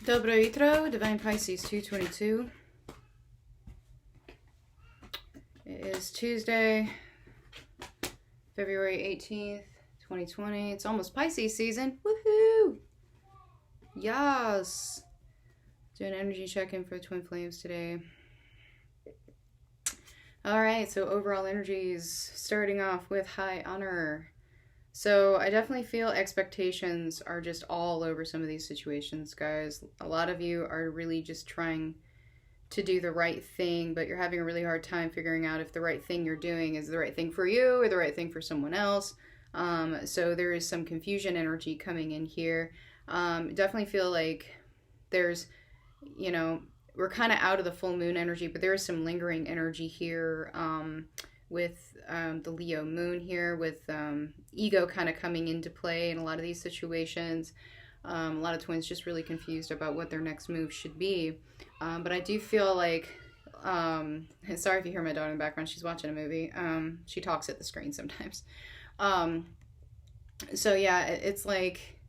Dobro jutro, Divine Pisces 222. It is Tuesday, February 18th, 2020. It's almost Pisces season. Woohoo! Yes! Do an energy check-in for Twin Flames today. Alright, so overall energies, starting off with high honor. So I definitely feel expectations are just all over some of these situations, guys. A lot of you are really just trying to do the right thing, but you're having a really hard time figuring out if the right thing you're doing is the right thing for you or the right thing for someone else. So there is some confusion energy coming in here. Definitely feel like there's, we're kind of out of the full moon energy, but there is some lingering energy here with the Leo moon here, with ego kind of coming into play in a lot of these situations. A lot of twins just really confused about what their next move should be. But I do feel like, sorry if you hear my daughter in the background, she's watching a movie. She talks at the screen sometimes. So yeah, it's like,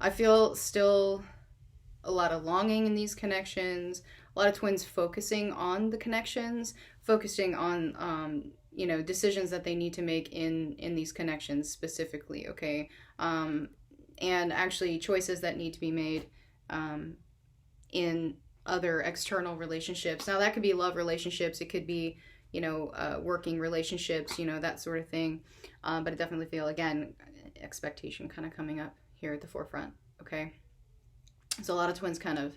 I feel still a lot of longing in these connections, a lot of twins focusing on the connections, focusing on, decisions that they need to make in these connections specifically, okay? And actually choices that need to be made in other external relationships. Now that could be love relationships, it could be, working relationships, that sort of thing. But I definitely feel, again, expectation kind of coming up here at the forefront, okay? So a lot of twins kind of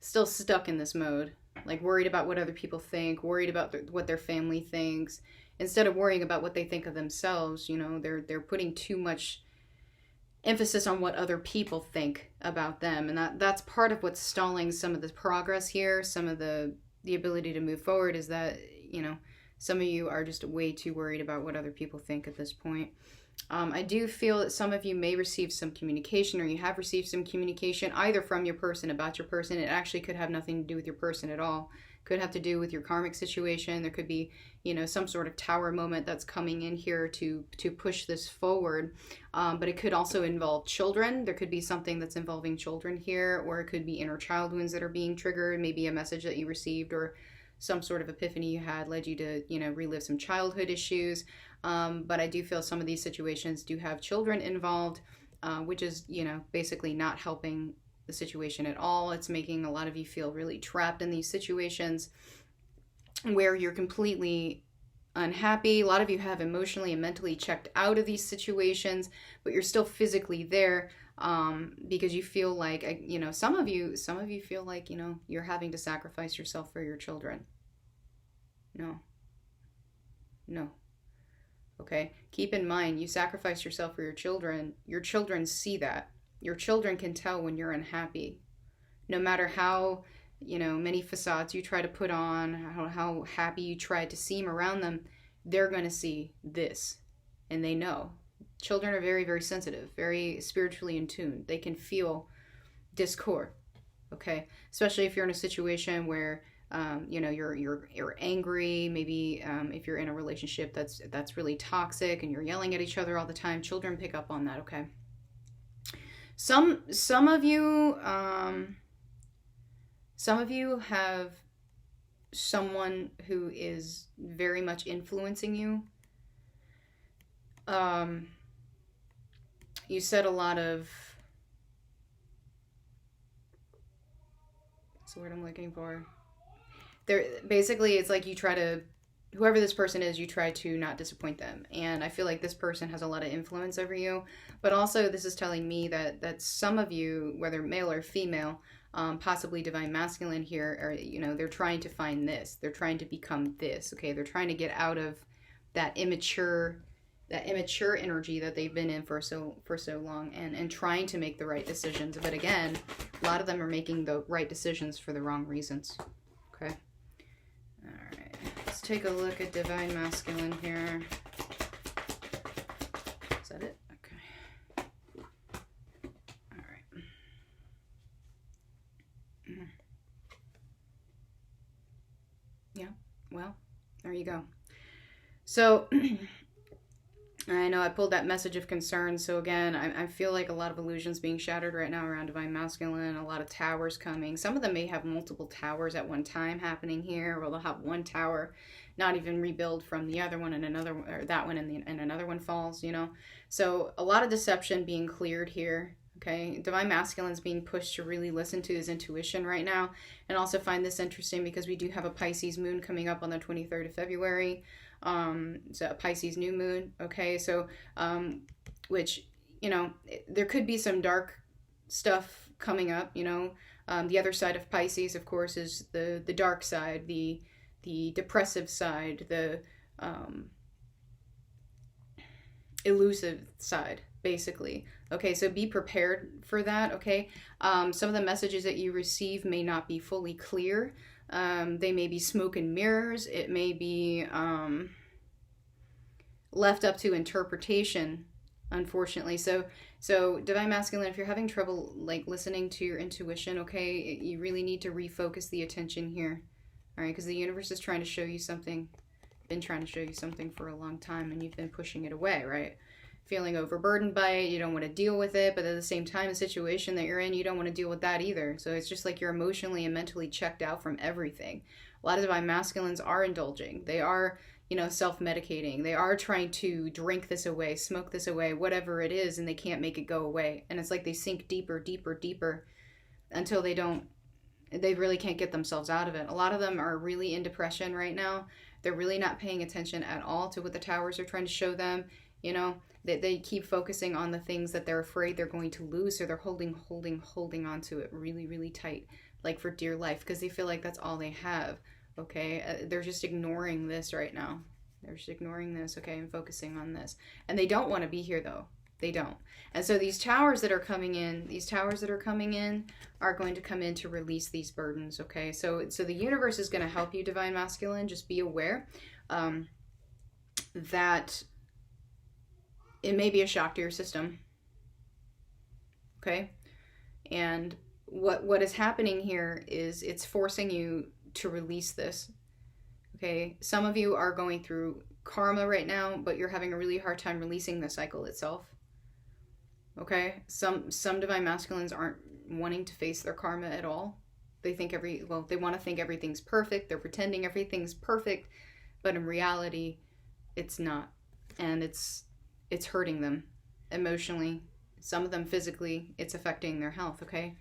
still stuck in this mode, like worried about what other people think, worried about what their family thinks, instead of worrying about what they think of themselves. They're putting too much emphasis on what other people think about them, and that's part of what's stalling some of the progress here. Some of the ability to move forward is that, some of you are just way too worried about what other people think at this point. I do feel that some of you may receive some communication, or you have received some communication either from your person about your person. It actually could have nothing to do with your person at all. Could have to do with your karmic situation. There could be, some sort of tower moment that's coming in here to push this forward. But it could also involve children. There could be something that's involving children here, or it could be inner child wounds that are being triggered. Maybe a message that you received or some sort of epiphany you had led you to, relive some childhood issues. But I do feel some of these situations do have children involved, which is, basically not helping the situation at all. It's making a lot of you feel really trapped in these situations where you're completely unhappy. A lot of you have emotionally and mentally checked out of these situations, but you're still physically there, because you feel like, some of you feel like, you're having to sacrifice yourself for your children. No. Okay, keep in mind, you sacrifice yourself for your children see that. Your children can tell when you're unhappy. No matter how, many facades you try to put on, how happy you try to seem around them, they're going to see this, and they know. Children are very, very sensitive, very spiritually in tune. They can feel discord, okay? Especially if you're in a situation where you're angry. Maybe if you're in a relationship that's really toxic and you're yelling at each other all the time, children pick up on that. Okay. Some of you have someone who is very much influencing you. You said a lot of. That's the word I'm looking for. Basically, it's like you try to, whoever this person is, you try to not disappoint them. And I feel like this person has a lot of influence over you. But also, this is telling me that some of you, whether male or female, possibly divine masculine here, are, they're trying to find this. They're trying to become this. Okay, they're trying to get out of that immature energy that they've been in for so long, and trying to make the right decisions. But again, a lot of them are making the right decisions for the wrong reasons. Okay. Alright, let's take a look at Divine Masculine here. Is that it? Okay. Alright. Yeah, well, there you go. So, I know I pulled that message of concern. So again, I feel like a lot of illusions being shattered right now around Divine Masculine, a lot of towers coming. Some of them may have multiple towers at one time happening here, or they'll have one tower not even rebuild from the other one, and another, or that one and another one falls, you know. So a lot of deception being cleared here. Okay, Divine Masculine's being pushed to really listen to his intuition right now, and also find this interesting because we do have a Pisces moon coming up on the 23rd of February. So a Pisces new moon. Okay, so which, you know, there could be some dark stuff coming up. You know, the other side of Pisces, of course, is the dark side, the depressive side, the elusive side, basically. Okay, so be prepared for that. Okay, some of the messages that you receive may not be fully clear. They may be smoke and mirrors. It may be left up to interpretation, unfortunately. So Divine Masculine, if you're having trouble like listening to your intuition, okay, you really need to refocus the attention here. All right, because the universe is trying to show you something, been trying to show you something for a long time, and you've been pushing it away, right? Feeling overburdened by it, you don't want to deal with it, but at the same time, the situation that you're in, you don't want to deal with that either. So it's just like you're emotionally and mentally checked out from everything. A lot of Divine Masculines are indulging. They are, you know, self-medicating. They are trying to drink this away, smoke this away, whatever it is, and they can't make it go away. And it's like they sink deeper, deeper, deeper until they really can't get themselves out of it. A lot of them are really in depression right now. They're really not paying attention at all to what the towers are trying to show them. You know, they keep focusing on the things that they're afraid they're going to lose, so they're holding on to it really, really tight, like for dear life, because they feel like that's all they have. Okay, they're just ignoring this right now. They're just ignoring this, okay, and focusing on this. And they don't want to be here, though. They don't. And so these towers that are coming in, are going to come in to release these burdens, okay? So the universe is going to help you, Divine Masculine. Just be aware that it may be a shock to your system, okay? And what is happening here is it's forcing you to release this, okay? Some of you are going through karma right now, but you're having a really hard time releasing the cycle itself. Okay, some Divine Masculines aren't wanting to face their karma at all. They think they want to think everything's perfect. They're pretending everything's perfect, but in reality, it's not, and it's hurting them emotionally. Some of them physically, it's affecting their health. Okay,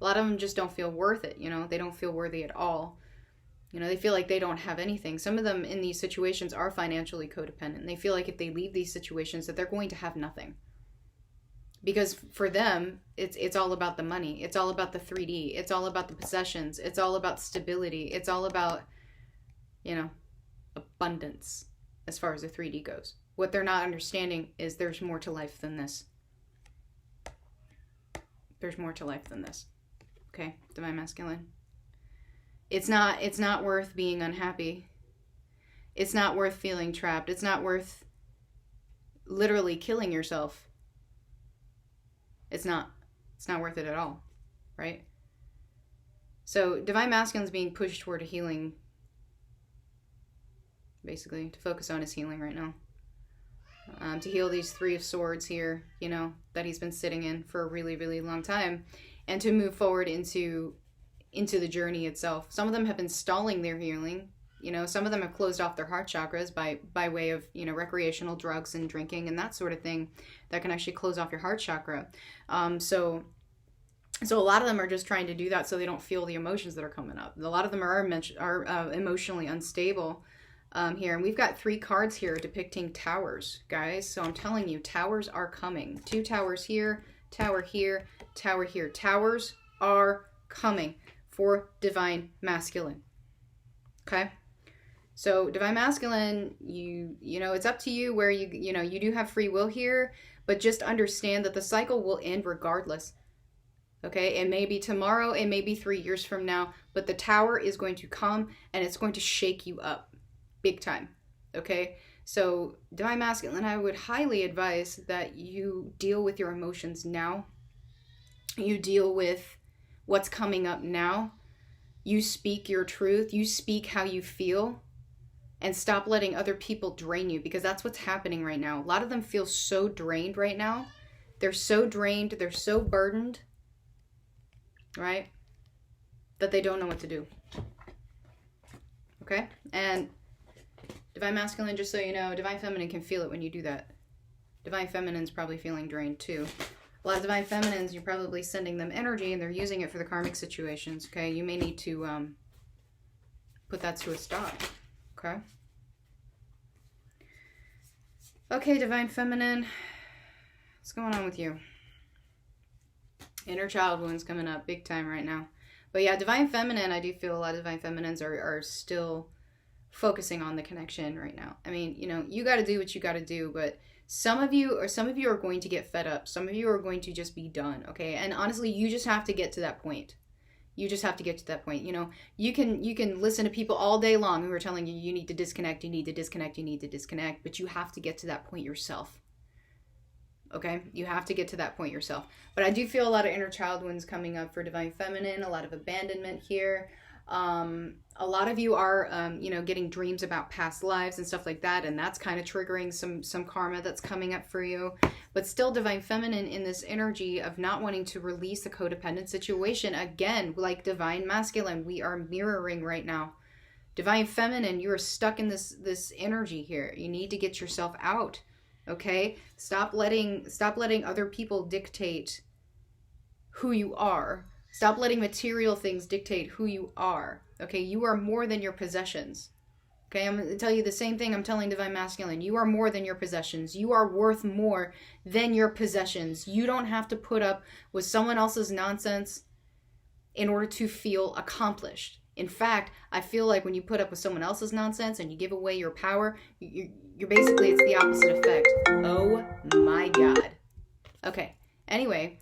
a lot of them just don't feel worth it. You know, they don't feel worthy at all. You know, they feel like they don't have anything. Some of them in these situations are financially codependent. They feel like if they leave these situations that they're going to have nothing. Because for them, it's all about the money. It's all about the 3D. It's all about the possessions. It's all about stability. It's all about, you know, abundance as far as the 3D goes. What they're not understanding is there's more to life than this. There's more to life than this. Okay, Divine Masculine. It's not worth being unhappy. It's not worth feeling trapped. It's not worth literally killing yourself. It's not worth it at all, right? So Divine Masculine's being pushed toward a healing, basically, to focus on his healing right now. To heal these 3 of Swords here, you know, that he's been sitting in for a really, really long time, and to move forward into the journey itself. Some of them have been stalling their healing. You know, some of them have closed off their heart chakras by way of, you know, recreational drugs and drinking and that sort of thing that can actually close off your heart chakra. So a lot of them are just trying to do that so they don't feel the emotions that are coming up. A lot of them are emotionally unstable here. And we've got 3 cards here depicting towers, guys. So I'm telling you, towers are coming. 2 towers here, tower here, tower here. Towers are coming for Divine Masculine. Okay? So Divine Masculine, you know, it's up to you where you know, you do have free will here, but just understand that the cycle will end regardless. Okay? It may be tomorrow, it may be 3 years from now, but the tower is going to come and it's going to shake you up big time. Okay? So Divine Masculine, I would highly advise that you deal with your emotions now. You deal with what's coming up now. You speak your truth. You speak how you feel. and stop letting other people drain you, because that's what's happening right now. A lot of them feel so drained right now. They're so drained, they're so burdened, right, that they don't know what to do. Okay? And Divine Masculine, just so you know, Divine Feminine can feel it when you do that. Divine Feminine's probably feeling drained too. A lot of Divine Feminines, you're probably sending them energy and they're using it for the karmic situations, okay? You may need to put that to a stop, okay? Okay, Divine Feminine, what's going on with you? Inner child wounds coming up big time right now. But yeah, Divine Feminine, I do feel a lot of Divine Feminines are still focusing on the connection right now. I mean, you know, you got to do what you got to do, but some of you are going to get fed up. Some of you are going to just be done, okay? And honestly, you just have to get to that point. You just have to get to that point. You know, you can listen to people all day long who are telling you need to disconnect, you need to disconnect, you need to disconnect, but you have to get to that point yourself. Okay? You have to get to that point yourself. But I do feel a lot of inner child wounds coming up for Divine Feminine, a lot of abandonment here. A lot of you are, you know, getting dreams about past lives and stuff like that, and that's kind of triggering some karma that's coming up for you. But still, Divine Feminine in this energy of not wanting to release a codependent situation. Again, like Divine Masculine, we are mirroring right now. Divine Feminine, you are stuck in this energy here. You need to get yourself out. Okay? Stop letting other people dictate who you are. Stop letting material things dictate who you are. Okay? You are more than your possessions. Okay? I'm going to tell you the same thing I'm telling Divine Masculine. You are more than your possessions. You are worth more than your possessions. You don't have to put up with someone else's nonsense in order to feel accomplished. In fact, I feel like when you put up with someone else's nonsense and you give away your power, you're basically, it's the opposite effect. Oh my God. Okay. Anyway,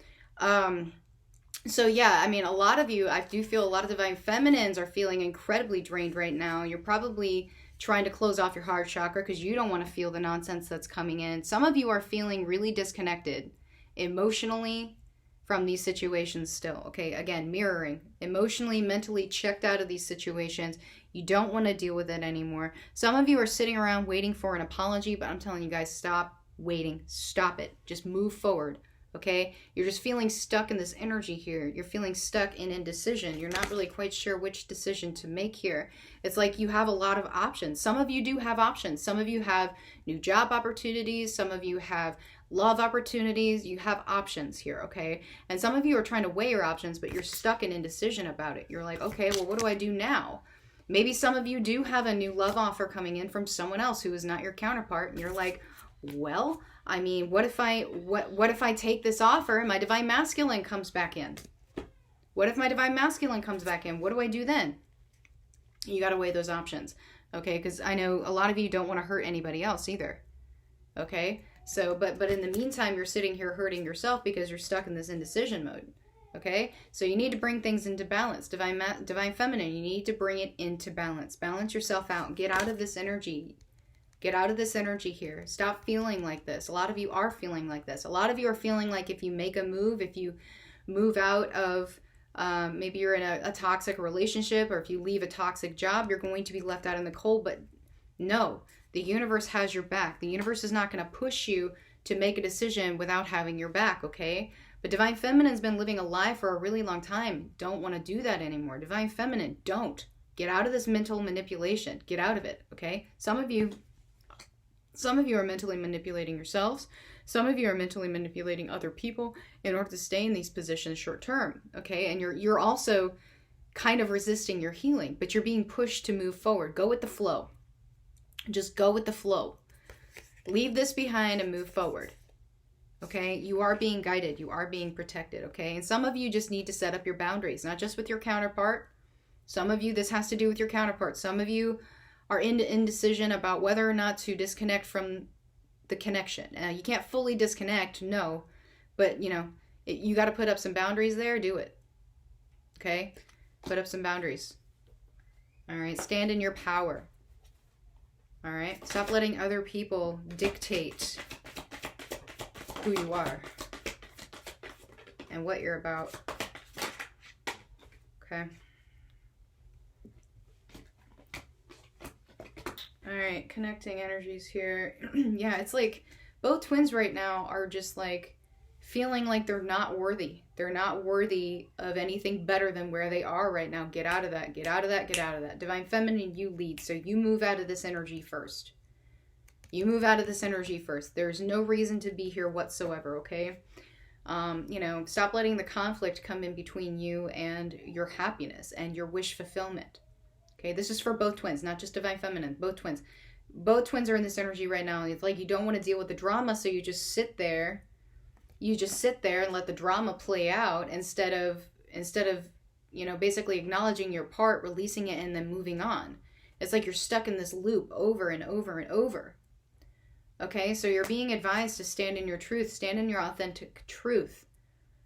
so yeah, I mean, a lot of you, I do feel a lot of Divine Feminines are feeling incredibly drained right now. You're probably trying to close off your heart chakra because you don't want to feel the nonsense that's coming in. Some of you are feeling really disconnected emotionally from these situations still. Okay, again, mirroring. Emotionally, mentally checked out of these situations. You don't want to deal with it anymore. Some of you are sitting around waiting for an apology, but I'm telling you guys, stop waiting. Stop it. Just move forward. Okay? You're just feeling stuck in this energy here. You're feeling stuck in indecision. You're not really quite sure which decision to make here. It's like you have a lot of options. Some of you do have options. Some of you have new job opportunities. Some of you have love opportunities. You have options here, okay? And some of you are trying to weigh your options, but you're stuck in indecision about it. You're like, okay, well, what do I do now? Maybe some of you do have a new love offer coming in from someone else who is not your counterpart, and you're like, well, I mean, what if I take this offer and my Divine Masculine comes back in? What if my Divine Masculine comes back in? What do I do then? You got to weigh those options, okay? Because I know a lot of you don't want to hurt anybody else either, okay? So, but in the meantime, you're sitting here hurting yourself because you're stuck in this indecision mode, okay? So you need to bring things into balance. Divine Feminine, you need to bring it into balance. Balance yourself out. Get out of this energy. Get out of this energy here. Stop feeling like this. A lot of you are feeling like this. A lot of you are feeling like if you make a move, if you move out of, maybe you're in a toxic relationship, or if you leave a toxic job, you're going to be left out in the cold. But no, the universe has your back. The universe is not going to push you to make a decision without having your back, okay? But Divine Feminine's been living a lie for a really long time. Don't want to do that anymore. Divine Feminine, don't. Get out of this mental manipulation. Get out of it, okay? Some of you are mentally manipulating yourselves. Some of you are mentally manipulating other people in order to stay in these positions short term, okay? And you're also kind of resisting your healing, but you're being pushed to move forward. Go with the flow. Just go with the flow. Leave this behind and move forward. Okay? You are being guided. You are being protected. Okay? And some of you just need to set up your boundaries, not just with your counterpart. Some of you, this has to do with your counterpart. Some of you are in indecision about whether or not to disconnect from the connection. You can't fully disconnect, no. But, you know, you got to put up some boundaries there. Do it. Okay? Put up some boundaries. All right? Stand in your power. All right? Stop letting other people dictate who you are and what you're about. Okay? All right, connecting energies here. Yeah, it's like both twins right now are just like feeling like they're not worthy. They're not worthy of anything better than where they are right now. Get out of that. Get out of that. Get out of that. Divine Feminine, you lead. So you move out of this energy first. You move out of this energy first. There's no reason to be here whatsoever, okay? You know, stop letting the conflict come in between you and your happiness and your wish fulfillment. Okay, this is for both twins, not just Divine Feminine, both twins. Both twins are in this energy right now. It's like you don't want to deal with the drama, so you just sit there. You just sit there and let the drama play out instead of, you know, basically acknowledging your part, releasing it, and then moving on. It's like you're stuck in this loop over and over and over. Okay, so you're being advised to stand in your truth, stand in your authentic truth.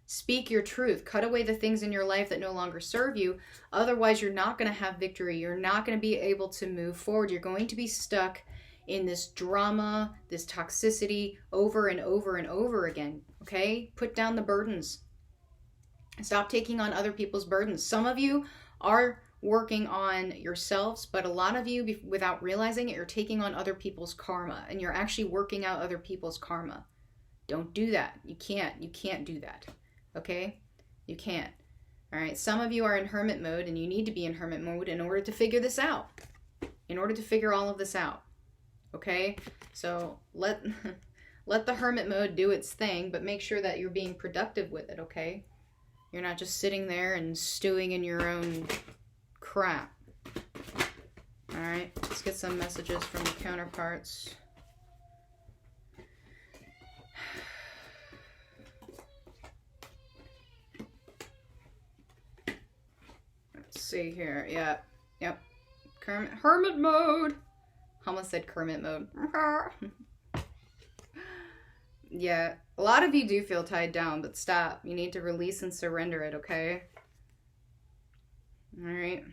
Speak your truth. Cut away the things in your life that no longer serve you. Otherwise, you're not going to have victory. You're not going to be able to move forward. You're going to be stuck in this drama, this toxicity over and over and over again. Okay? Put down the burdens. Stop taking on other people's burdens. Some of you are working on yourselves, but a lot of you, without realizing it, you're taking on other people's karma, and you're actually working out other people's karma. Don't do that. You can't do that. Okay? You can't. All right? Some of you are in hermit mode, and you need to be in hermit mode in order to figure this out. In order to figure all of this out. Okay? So let the hermit mode do its thing, but make sure that you're being productive with it, okay? You're not just sitting there and stewing in your own crap. All right? Let's get some messages from the counterparts. See here. Yeah. Yep. Hermit mode. Almost said Kermit mode. Yeah. A lot of you do feel tied down, but stop. You need to release and surrender it, okay? All right.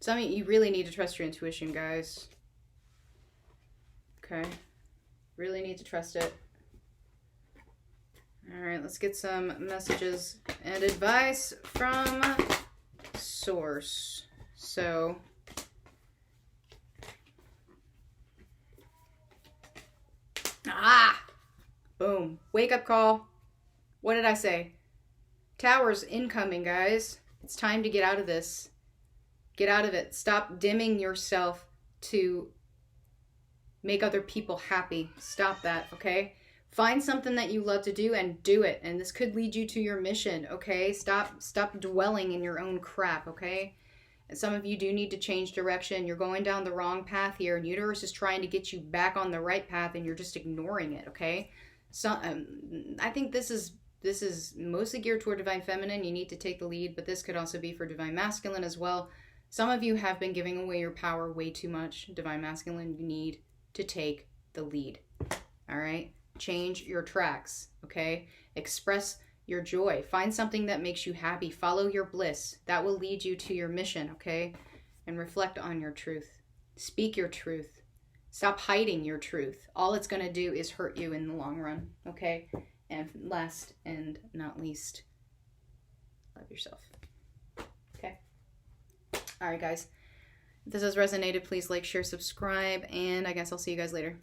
Some of you really need to trust your intuition, guys. Okay. Really need to trust it. All right, let's get some messages and advice from Source. So, boom. Wake up call. What did I say? Towers incoming, guys. It's time to get out of this. Get out of it. Stop dimming yourself to make other people happy. Stop that, okay? Find something that you love to do and do it. And this could lead you to your mission, okay? Stop dwelling in your own crap, okay? And some of you do need to change direction. You're going down the wrong path here, and universe is trying to get you back on the right path, and you're just ignoring it, okay? So I think this is mostly geared toward Divine Feminine. You need to take the lead, but this could also be for Divine Masculine as well. Some of you have been giving away your power way too much. Divine Masculine, you need to take the lead, all right? Change your tracks, okay? Express your joy. Find something that makes you happy. Follow your bliss. That will lead you to your mission, okay? And reflect on your truth. Speak your truth. Stop hiding your truth. All it's going to do is hurt you in the long run, okay? And last and not least, love yourself. Okay? All right, guys. If this has resonated, please like, share, subscribe, and I guess I'll see you guys later.